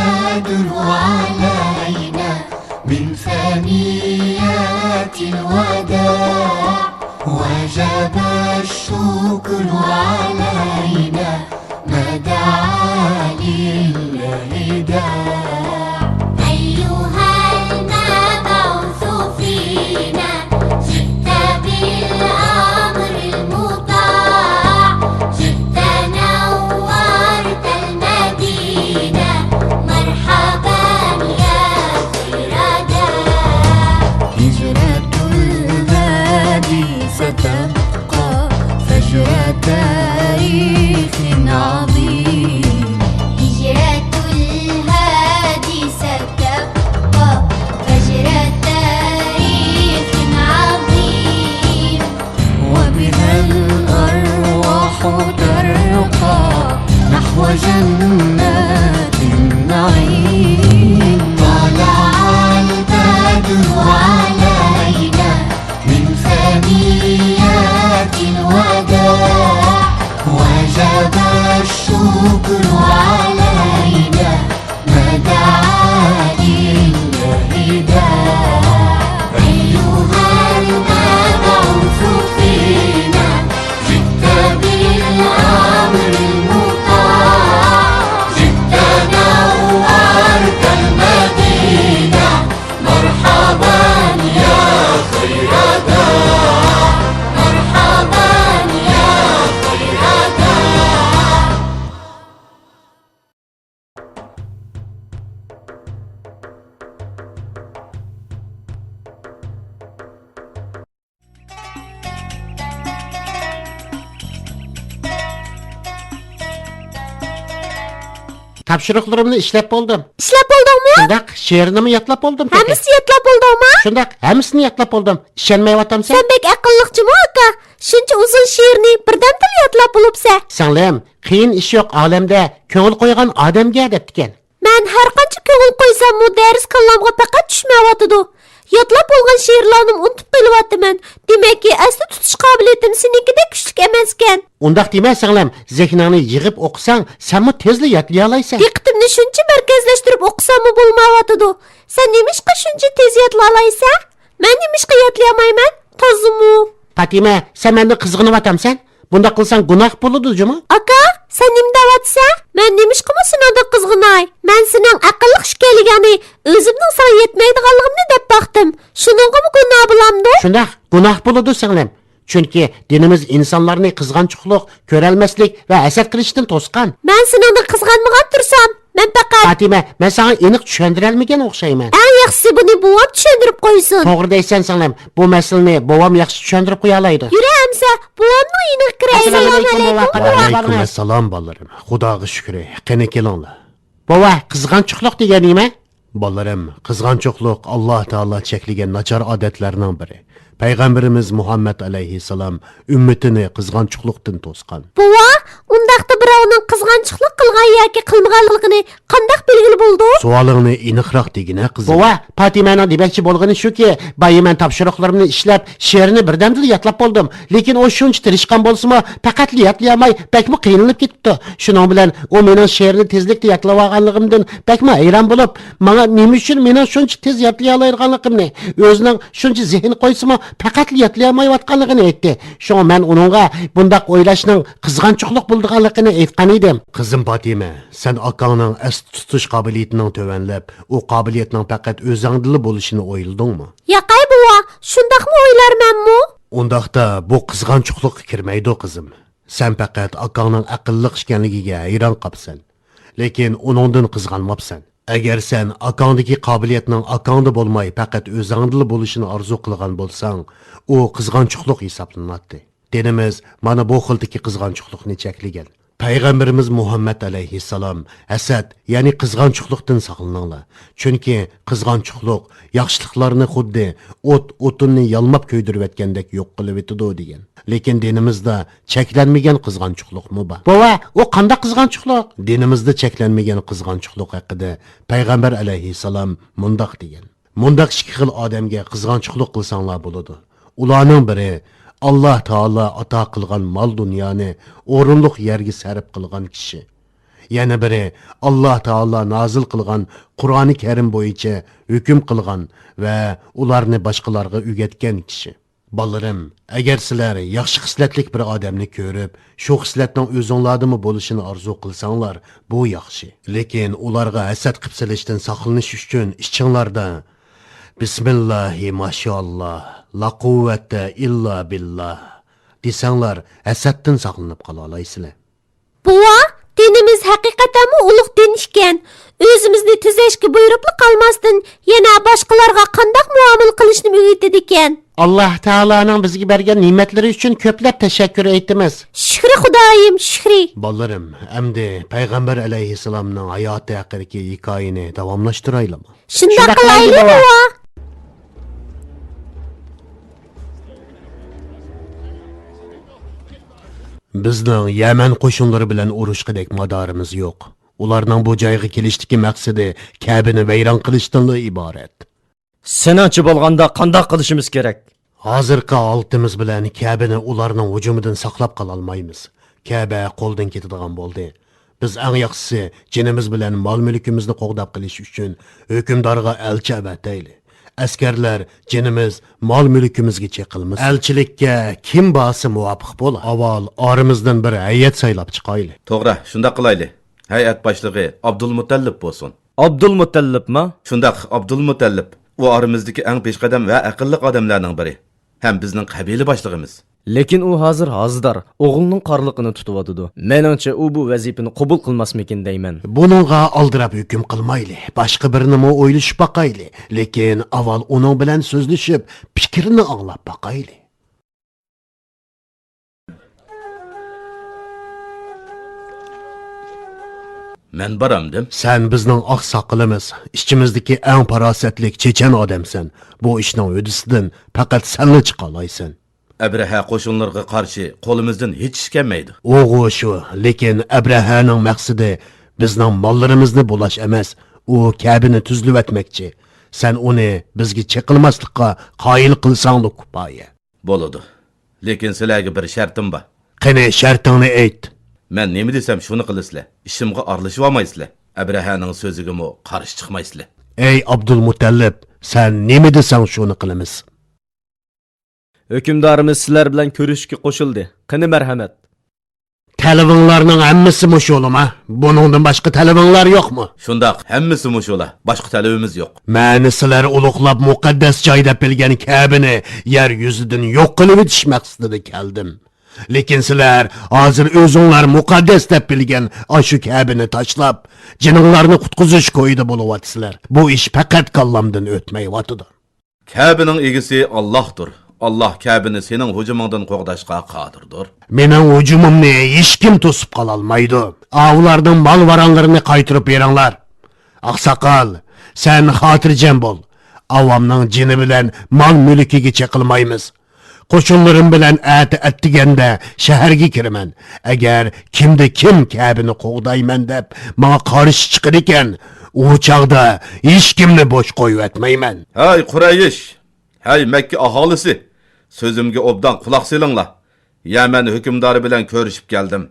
البدر علينا من ثنيات الوداع وجب الشكر علينا ما دعا لله داع أيها المبعوث فينا جئت بالأمر المطاع جئت نورت المدينة مرحبا يا خير داع هجرة الهادي ستبقى فجر تاريخ عظيم هجرة الهادي ستبقى فجر تاريخ عظيم وبها الأرواح ترقى نحو جنات النعيم طلع البدر علينا من ثنيات الوداع وجب الشكر علينا ما دعا لله داع أيها المبعوث فينا جئت بالأمر المطاع جئت نورت المدينة مرحبا يا خير داع مرحبا يا خير داع Tapşırıklarımni ishlab bo'ldim. İşlep oldun mu? Shundaq, she'rnimi yatlab bo'ldim. Hemisi yatlap oldun mu? Shundaq, hammasini yatlab bo'ldim. Ishonmayaptamsan? Sen bek akıllıkçı mı aka? Şunca uzun şiirini birden dil yatlap bulupsa. Singlim, qiyin ish yo'q olamda, ko'ngil qo'ygan odamga debdikan. Ben her qancha ko'ngil qo'ysam bu ders kallamga faqat tushmayapti. Yatlap bo'lgan she'rlarni unutib qo'yapman. Demakki, asli tutish qobiliyatim senikidek kuchli emas ekan. Undaq dema singlim, zehningni yig'ib o'qisang, senmi tezli yodlay olasan. Diqqatimni shuncha markazlashtirib o'qisam bo'lmayapti. Sen nemishqa shuncha tez yodlaysan? Men nemishqa yodlayolmayman? Tozumu. Fatima, sen meni qizg'anyaptamsan? Bunda qilsang gunoh bo'ladi, juma? Aka, sen nima deyapsan? Men nemishqa senada qizg'inay? Men sening aqlli ishkaligini, o'zimning sana yetmaydiganligimni deb baxtim. Shuningga gunoh bo'lamdi? Shundaq, gunoh bo'ladi singlim. Chunki dinimiz insonlarni qizg'anchiqlik, ko'ralmaslik va hasad qilishdan to'sqan. Men seningni qizg'anmagan tursam, men faqat Fatima, men sana aniq tushuntirolmagan o'xshayman. eng yaxshisi buni buvam tushuntirib qo'ysin. To'g'ri deysan singlim, bu masalani bovam yaxshi tushuntirib qo'ya oladi. Yura amsa, buvamning uyini kiray. Assalomu alaykum, Alaykum assalom bolalarım. Xudoga shukr. Qani kelinglar. Bova, qizg'anchiqlik degan nima? Bolalarım, qizg'anchiqlik Alloh taolo cheklagan nachar odatlarning biri. Payg'ambarimiz Muhammad alayhissalom ummatini qizg'anchiqlikdan to'sqan. Buva, undaqda birovning qizg'anchiqlik qilgan yoki qilmaganligini qanday belgili bo'ldi? Savolingni aniqroq degina qizim. Bova, Fatimaning demoqchi bo'lgani shuki, men topshiriqlarimni ishlab, she'rni birdamda yodlab bo'ldim. Lekin u shuncha tirishgan bo'lsa-mu, faqat yodlay olmay, bakmi qiynalib ketdi. Shuning bilan u mening she'rni tezlikda yodlab olganligimdan bakmi hayron bo'lib, menga nima uchun mening shuncha tez yodlay olganligimni, o'zining shuncha zehn qo'ysimi, faqat yodlay olmayotganligini aytdi. Shunga men uningga bundaq o'ylashning qizg'anchiqlik bo'lganligini aytgan edim. Qizim Fatima, sen akangning asli tutish qobiliyatining tovanlab, u qobiliyatning faqat o'zingdili bo'lishini o'yladingmi? Yaqay buva, shundaqmi o'ylarmanmi? Undaqda bu qizg'anchiqlikka kirmaydi qizim. Sen faqat akangning aqlli ekanligiga hayron qolsan. Lekin uningdan qizg'anmabsan. Agar sen akangdagi qobiliyatning akangda bo'lmay faqat o'zingdili bo'lishini orzu qilgan bo'lsang, u qizg'anchiqlik hisoblanadi. Dinimiz mana bu xildagi qizg'anchiqlikni cheklagan. Payg'ambarimiz Muhammad alayhissalom hasad, ya'ni qizg'anchiqlikdan saqlaninglar. Chunki qizg'anchiqlik yaxshiliklarni xuddi o'tinni yalmab ko'ydirib o'tgandek yo'q qilib o'tadi degan. Lekin dinimizda cheklanmagan qizg'anchiqlikmi bor? Bova, u qanday qizg'anchiqlik? Dinimizda cheklanmagan qizg'anchiqlik haqida payg'ambar alayhissalom mundoq degan. Mundoq ikki xil odamga qizg'anchiqlik qilsanglar bo'ladi. Ularning biri Allah Taala ato qilgan mol dunyoni o'rinliq yerga sarf qilgan kishi. yana biri Alloh taolo nozil qilgan Qur'oni Karim bo'yicha hukm qilgan va ularni boshqalarga o'rgatgan kishi. Balarim, agar sizlar yaxshi xislatlik bir odamni ko'rib, shu xislatning o'zinglardimi bo'lishini orzu qilsanglar, bu yaxshi. Lekin ularga hasad qilib silishdan saqlanish uchun ichinglarda Bismillahi mashallah, la quvvata illa billah desanglar, hasaddan saqlanib qola olaysizlar. Buva, dinimiz haqiqatanmi ulug' din ekan. O'zimizni tuzashga buyuribli qolmasdan yana boshqalarga qanday muomala qilishni o'rgatadi ekan. Alloh taoloning bizga bergan ne'matlari uchun ko'plab tashakkur aytamiz. Shukri Xudoyim, shukri. Balarim, endi payg'ambar alayhissalomning hayoti haqidagi hikoyani davomlashtiraylikmi? Shunday qilaylik buva. Bizning Yaman qo'shinlari bilan urushqidek madorimiz yo'q. Ularning bu joyga kelishdagi maqsadi Ka'bani vayron qilishdan iborat. Senanchi bo'lganda qanday qilishimiz kerak? Hozirgi oltimiz bilan Ka'bani ularning hujumidan saqlab qola olmaymiz. Ka'ba qo'ldan ketadigan bo'ldi. Biz eng yaxshisi jinimiz bilan mol-mulkimizni qo'g'dab qilish uchun hukmdorga elchi avatayli. Askarlar jinimiz mol-mulkimizga cheqilmiz. Elchilikka kim borsa muvofiq bo'lar. Avval orimizdan bir hay'at saylab chiqayli. To'g'ri, shunda qilayli. Hay'at boshlig'i Abdulmutallib bo'lsin. Abdulmutallibmi? Shundaq Abdulmutallib u orimizdagi eng peshqadam va aqlli odamlarning biri. Ham bizning qabila boshlig'imiz. Lekin u hozir hozdar, o'g'lining qorliqini tutib-otidi. Meningcha u bu vazifani qabul qilmasmikin deyman. Buningga oldirab hukm qilmayli. Boshqa birini o'ylashib baqayli. Lekin avval uning bilan so'zlashib, fikrini anglab baqayli. Men boramdim. Sen bizning oq soqilimiz, ichimizdagi eng farosatli chechan odamsan. Bu ishning o'disidan faqat senni chiqa olaysan. Abraha qo'shinlarga qarshi qo'limizdan hech ish kelmaydi. O'g'u shu, lekin Abrahaning maqsadi bizning mollarimizni bo'lash emas, u Ka'bani tuzlab etmoqchi. Sen uni bizga cheqilmaslikqa qoyil qilsang-da kifoya. Bo'ladi. Lekin sizlarga bir shartim bor. Qani shartingni ayt. Men nima desam shuni qilasizlar. Ishimga aralashib olmaysizlar. Abrahaning so'ziga qarshi chiqmaysizlar. Ey Abdulmutallib, sen nima desang shuni qilamiz. Hukmdorimiz sizlar bilan ko'rishga qo'shildi. Qani marhamat. Talabinglarning hammasi musholama. Buningdan boshqa talabinglar yo'qmi? Shundaq, hammasi mushola. Boshqa talabimiz yo'q. Meni sizlar ulug'lab muqaddas joyda bilgan Ka'bani yer yuzidan yo'q qilib o'tish maqsadida keldim. Lekin sizlar hozir o'zinglar muqaddas deb bilgan shu Ka'bani tashlab, jinlarni qutqizish qo'yida bo'lyapsizlar. Bu ish faqat qallamdan o'tmayotidi. Ka'baning egisi Allohdir. Allah Ka'bani sening hujumingdan qo'g'dashga qodirdir. Mening hujumimni hech kim to'sib qola olmaydi. Avlarning mol-varanlarini qaytirib beringlar. Oqsoqol, sen xotirjam bo'l. Avomning jini bilan mol-mulkiga cheqilmaymiz. Qo'shinlarim bilan attiganda shaharga kiraman. Agar kimda kim Ka'bani qo'g'dayman deb menga qarshi chiqar ekan, u chaqda hech kimni bo'sh qo'yib etmayman. Hay Quraysh, hay Makka aholisi, so'zimga obdan quloq selinglar. Yaman hukmdori bilan ko'rishib keldim.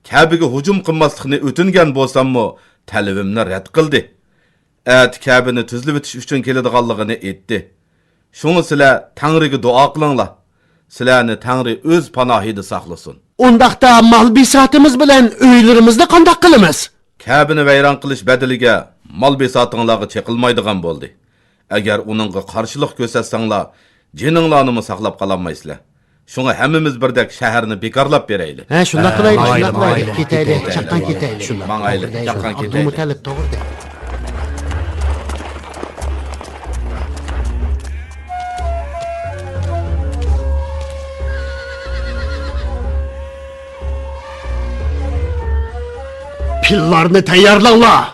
Ka'baga hujum qilmaslikni o'tingan bo'lsam-mo, talabimni rad qildi. Ka'bani tuzlab o'tish uchun keladiganligini aytdi. Shuni sizlar Tangriga duo qilinglar. Sizlarni Tangri o'z panohida saqlasin. Undaqda mol-bisotimiz bilan uylarimizni qanday qilamiz? Ka'bani vayron qilish badaliga mol-bisotinglarga cheqilmaydigan bo'ldi. Agar uningga qarshilik ko'rsatsanglar, jininglarni saqlab qololmaysizlar. Shunga hammamiz birdek shaharni bekorlab beraylik. Ha, shunday qilaylik, mayli, shunday qilaylik. mayli. Ketaylik, chaqqan ketaylik. Mangayli, chaqqan ketaylik. Abdulmutallib to'g'ri. Pillarni tayyorlanglar.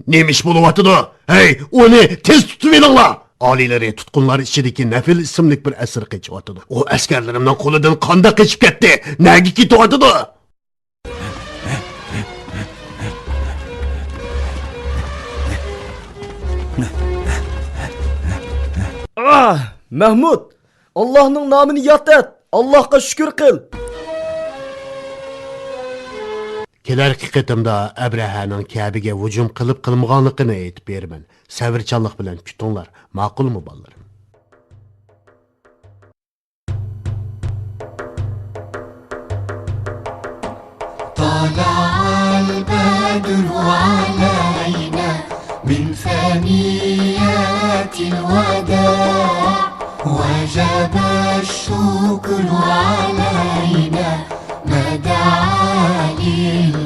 Nima ish bo'lyapti? Hey, uni tez tutib olinglar. Oliylari tutqunlar ichidagi Nafil ismli bir asir qechyapti. U askarlarimning qo'lidan qanday qechib ketdi? Nega ketyapti? Ah, Mahmud, Allohning nomini yod et. Allohga shukr qil. Kelarki qitimda Abrahaning Kabe'ga hujum qilib qilmaganligini aytib beraman. Sabrchanlik bilan kutinglar. Ma'qulmi bolalarim? طلع البدر علينا من ثنيات الوداع وجب الشكر علينا ما دعا لله